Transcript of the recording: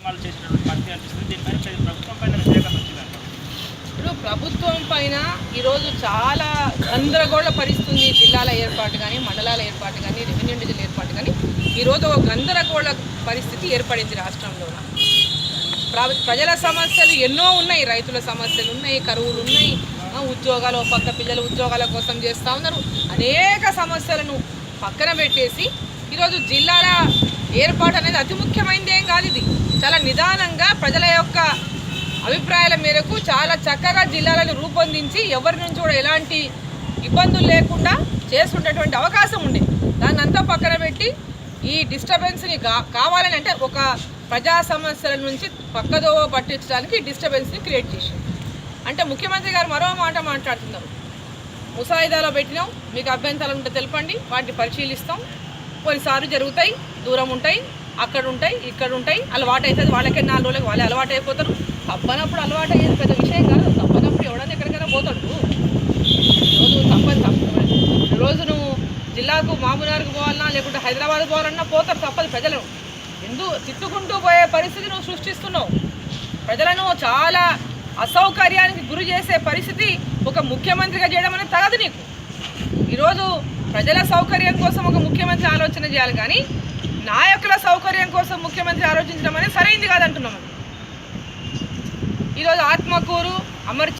కార్యక్రమాలు చేసినటువంటి పరిస్థితి అనిపిస్తుంది. దీనిపైన ప్రభుత్వం పైన వ్యతిరేకత వచ్చిందంట. ఇప్పుడు ప్రభుత్వం పైన ఈరోజు చాలా గందరగోళ పరిస్థితుంది. జిల్లాల ఏర్పాటు కానీ, మండలాల ఏర్పాటు కానీ, రెవెన్యూ డివిజన్ ఏర్పాటు కానీ ఈరోజు ఒక గందరగోళ పరిస్థితి ఏర్పడింది రాష్ట్రంలో. ప్రజల సమస్యలు ఎన్నో ఉన్నాయి. రైతుల సమస్యలు ఉన్నాయి, కరువులు ఉన్నాయి, ఉద్యోగాలు పక్క పిల్లలు ఉద్యోగాల కోసం చేస్తూ ఉన్నారు. అనేక సమస్యలను పక్కన పెట్టేసి ఈరోజు జిల్లాల ఏర్పాటు అనేది అతి ముఖ్యమైనది ఏం కాదు. ఇది చాలా నిదానంగా ప్రజల యొక్క అభిప్రాయాల మేరకు చాలా చక్కగా జిల్లాలను రూపొందించి ఎవరి నుంచి కూడా ఎలాంటి ఇబ్బందులు లేకుండా చేసుకునేటువంటి అవకాశం ఉంది. దాన్ని అంతా పక్కన పెట్టి ఈ డిస్టర్బెన్స్ని కావాలని అంటే ఒక ప్రజా సమస్యల నుంచి పక్కదోవ పట్టించడానికి డిస్టర్బెన్స్ని క్రియేట్ చేసింది. అంటే ముఖ్యమంత్రి గారు మరో మాట మాట్లాడుతున్నారు. ముసాయిదాలో పెట్టినాం, మీకు అభ్యంతరాలు ఉంటే తెలపండి, వాటిని పరిశీలిస్తాం. కొన్నిసార్లు జరుగుతాయి, దూరం ఉంటాయి, అక్కడ ఉంటాయి, ఇక్కడ ఉంటాయి, అలవాటు అవుతుంది. వాళ్ళకే 4 రోజులకు వాళ్ళే అలవాటు అయిపోతారు. తప్పనప్పుడు అలవాటు అయ్యేది పెద్ద విషయం కాదు. తప్పనప్పుడు ఎవడన్నా ఎక్కడికైనా పోతాడు. రోజు నువ్వు జిల్లాకు మామూనార్కు పోవాలన్నా లేకుంటే హైదరాబాద్ పోవాలన్నా పోతారు, తప్పదు. ప్రజలను ఎందుకు తిట్టుకుంటూ పోయే పరిస్థితి నువ్వు సృష్టిస్తున్నావు. ప్రజలను చాలా అసౌకర్యానికి గురి చేసే పరిస్థితి ఒక ముఖ్యమంత్రిగా చేయడం అనేది తగదు నీకు. ఈరోజు ప్రజల సౌకర్యం కోసం ఒక ముఖ్యమంత్రి ఆలోచన చేయాలి, కానీ నాయకుల సౌకర్యం కోసం ముఖ్యమంత్రి ఆలోచించడం అనేది సరైంది కాదంటున్నాం. ఈరోజు ఆత్మకూరు, అమర్